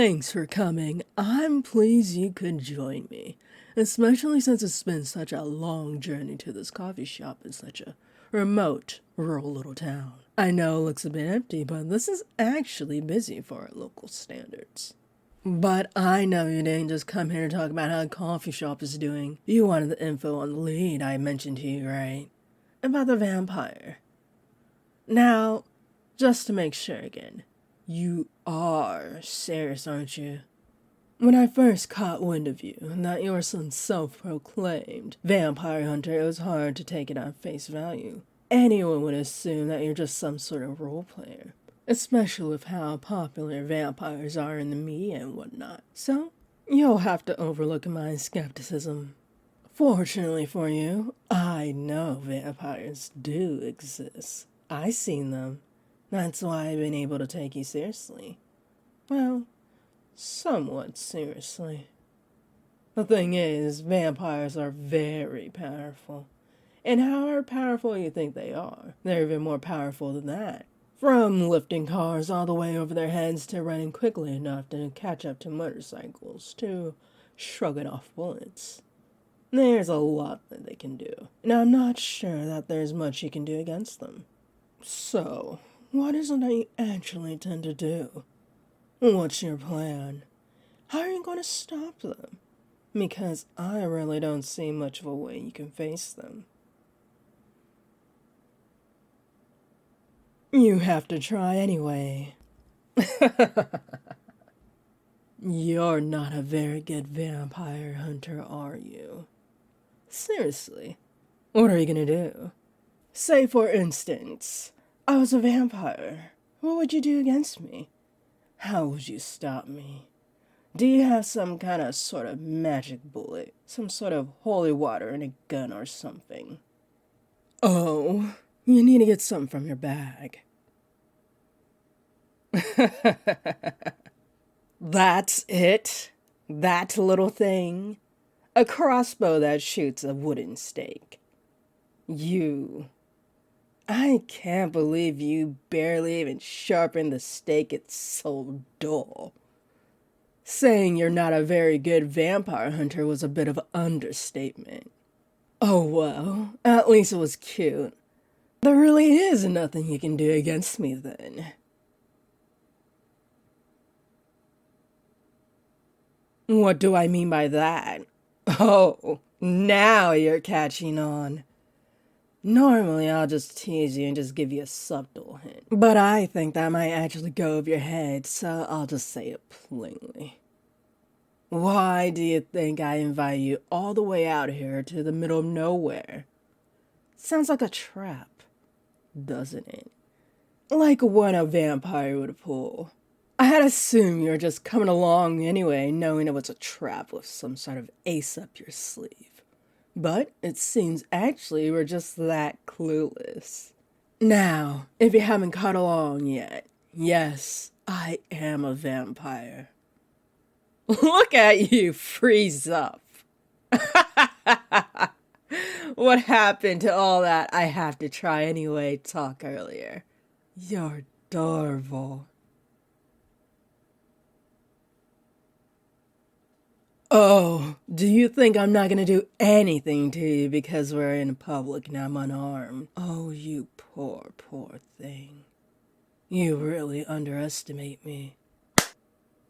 Thanks for coming. I'm pleased you could join me, especially since it's been such a long journey to this coffee shop in such a remote, rural little town. I know it looks a bit empty, but this is actually busy for our local standards. But I know you didn't just come here to talk about how the coffee shop is doing. You wanted the info on the lead I mentioned to you, right? About the vampire. Now, just to make sure again, you are serious, aren't you? When I first caught wind of you, and that you were some self-proclaimed vampire hunter, it was hard to take it on face value. Anyone would assume that you're just some sort of role player, especially with how popular vampires are in the media and whatnot. So, you'll have to overlook my skepticism. Fortunately for you, I know vampires do exist. I've seen them. That's why I've been able to take you seriously. Well, somewhat seriously. The thing is, vampires are very powerful. And however powerful you think they are, they're even more powerful than that. From lifting cars all the way over their heads to running quickly enough to catch up to motorcycles to shrugging off bullets. There's a lot that they can do, and I'm not sure that there's much you can do against them. So, what is it that you actually intend to do? What's your plan? How are you going to stop them? Because I really don't see much of a way you can face them. You have to try anyway. You're not a very good vampire hunter, are you? Seriously, what are you gonna do? Say, for instance, I was a vampire. What would you do against me? How would you stop me? Do you have some kind of sort of magic bullet? Some sort of holy water in a gun or something? Oh, you need to get something from your bag. That's it? That little thing? A crossbow that shoots a wooden stake. I can't believe you barely even sharpened the stake, it's so dull. Saying you're not a very good vampire hunter was a bit of an understatement. Oh well, at least it was cute. There really is nothing you can do against me then. What do I mean by that? Oh, now you're catching on. Normally I'll just tease you and just give you a subtle hint. But I think that might actually go over your head, so I'll just say it plainly. Why do you think I invite you all the way out here to the middle of nowhere? Sounds like a trap, doesn't it? Like one a vampire would pull. I had assumed you were just coming along anyway, knowing it was a trap with some sort of ace up your sleeve. But it seems actually you were just that clueless. Now, if you haven't caught along yet, yes, I am a vampire. Look at you freeze up. What happened to all that I have to try anyway talk earlier? You're adorable. Oh, do you think I'm not gonna do anything to you because we're in public and I'm unarmed? Oh, you poor, poor thing. You really underestimate me.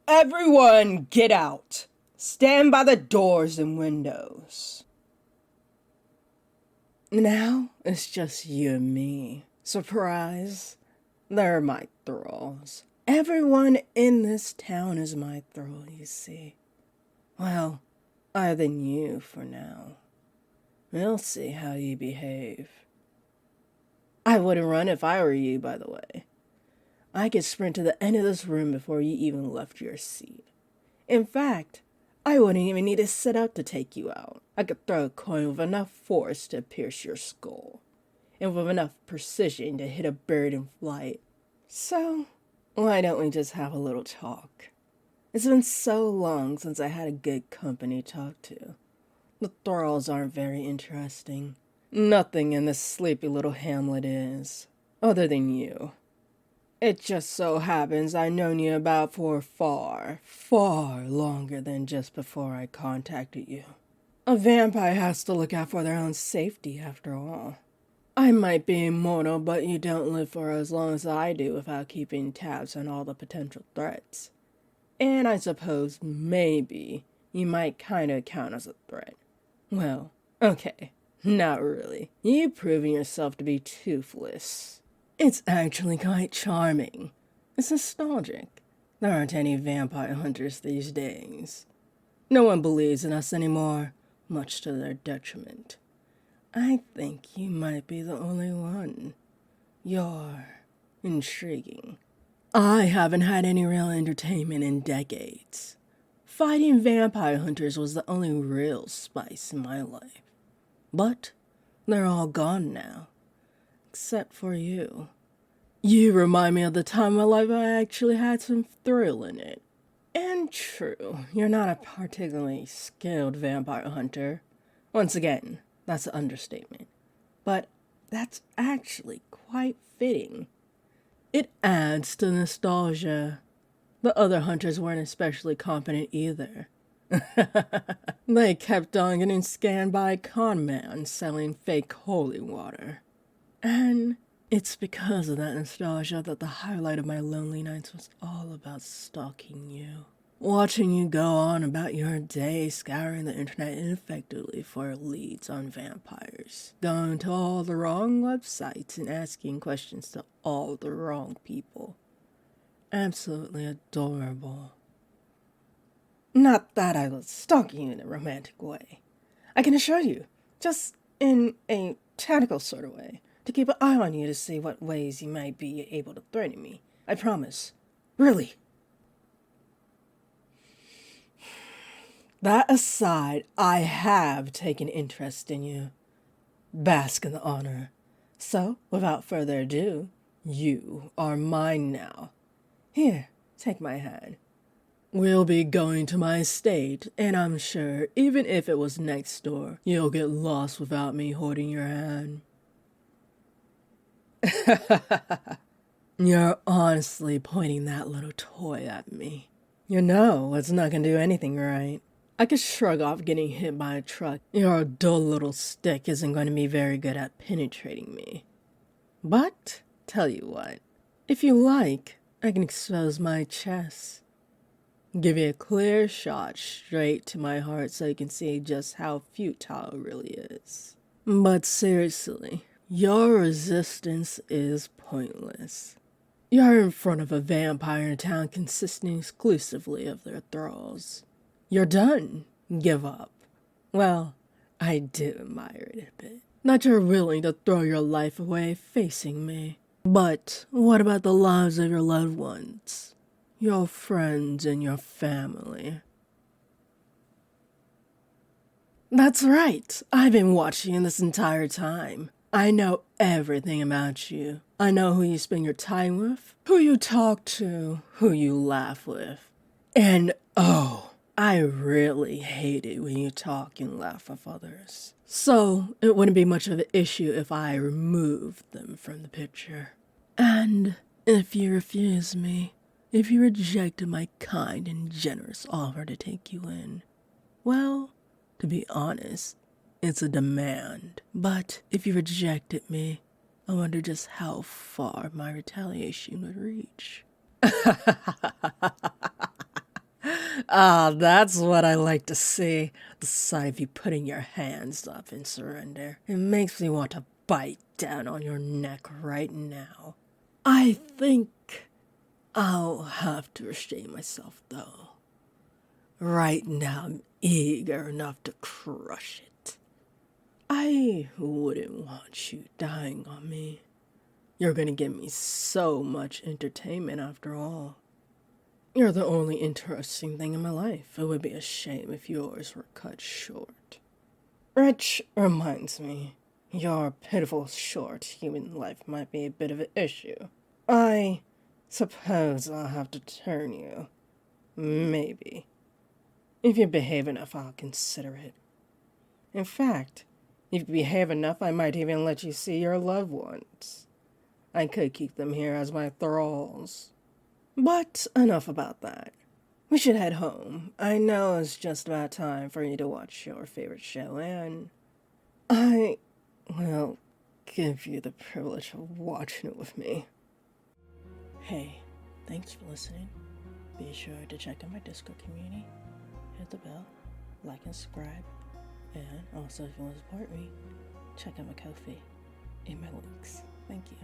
Everyone, get out! Stand by the doors and windows. Now, it's just you and me. Surprise? They're my thralls. Everyone in this town is my thrall, you see. Well, other than you for now. We'll see how you behave. I wouldn't run if I were you, by the way. I could sprint to the end of this room before you even left your seat. In fact, I wouldn't even need to set out to take you out. I could throw a coin with enough force to pierce your skull, and with enough precision to hit a bird in flight. So, why don't we just have a little talk? It's been so long since I had a good company to talk to. The thralls aren't very interesting. Nothing in this sleepy little hamlet is, other than you. It just so happens I've known you about for far longer than just before I contacted you. A vampire has to look out for their own safety, after all. I might be immortal, but you don't live for as long as I do without keeping tabs on all the potential threats. And I suppose maybe you might kinda count as a threat. Well, okay, not really. You've proven yourself to be toothless. It's actually quite charming. It's nostalgic. There aren't any vampire hunters these days. No one believes in us anymore, much to their detriment. I think you might be the only one. You're intriguing. I haven't had any real entertainment in decades. Fighting vampire hunters was the only real spice in my life. But they're all gone now. Except for you. You remind me of the time in my life I actually had some thrill in it. And true, you're not a particularly skilled vampire hunter. Once again, that's an understatement. But that's actually quite fitting. It adds to nostalgia. The other hunters weren't especially confident either. They kept on getting scanned by a con man selling fake holy water. And it's because of that nostalgia that the highlight of my lonely nights was all about stalking you. Watching you go on about your day, scouring the internet ineffectively for leads on vampires. Going to all the wrong websites and asking questions to all the wrong people. Absolutely adorable. Not that I was stalking you in a romantic way. I can assure you, just in a tactical sort of way, to keep an eye on you to see what ways you might be able to threaten me. I promise. Really. That aside, I have taken interest in you. Bask in the honor. So, without further ado, you are mine now. Here, take my hand. We'll be going to my estate, and I'm sure, even if it was next door, you'll get lost without me holding your hand. You're honestly pointing that little toy at me. You know it's not gonna do anything right. I could shrug off getting hit by a truck. Your dull little stick isn't going to be very good at penetrating me. But, tell you what, if you like, I can expose my chest. Give you a clear shot straight to my heart so you can see just how futile it really is. But seriously, your resistance is pointless. You're in front of a vampire in a town consisting exclusively of their thralls. You're done. Give up. Well, I do admire it a bit. That you're willing to throw your life away facing me. But what about the lives of your loved ones? Your friends and your family? That's right. I've been watching you this entire time. I know everything about you. I know who you spend your time with, who you talk to, who you laugh with. And oh, I really hate it when you talk and laugh with others. So, it wouldn't be much of an issue if I removed them from the picture. And if you refuse me, if you rejected my kind and generous offer to take you in, well, to be honest, it's a demand. But if you rejected me, I wonder just how far my retaliation would reach. Ah, that's what I like to see. The sight of you putting your hands up in surrender. It makes me want to bite down on your neck right now. I think I'll have to restrain myself, though. Right now, I'm eager enough to crush it. I wouldn't want you dying on me. You're gonna give me so much entertainment after all. You're the only interesting thing in my life. It would be a shame if yours were cut short. Which reminds me, your pitiful short human life might be a bit of an issue. I suppose I'll have to turn you. Maybe. If you behave enough, I'll consider it. In fact, if you behave enough, I might even let you see your loved ones. I could keep them here as my thralls. But enough about that. We should head home. I know it's just about time for you to watch your favorite show, and I will give you the privilege of watching it with me. Hey, thanks for listening. Be sure to check out my Discord community, hit the bell, like and subscribe, and also if you want to support me, check out my Ko-fi in my links. Thank you.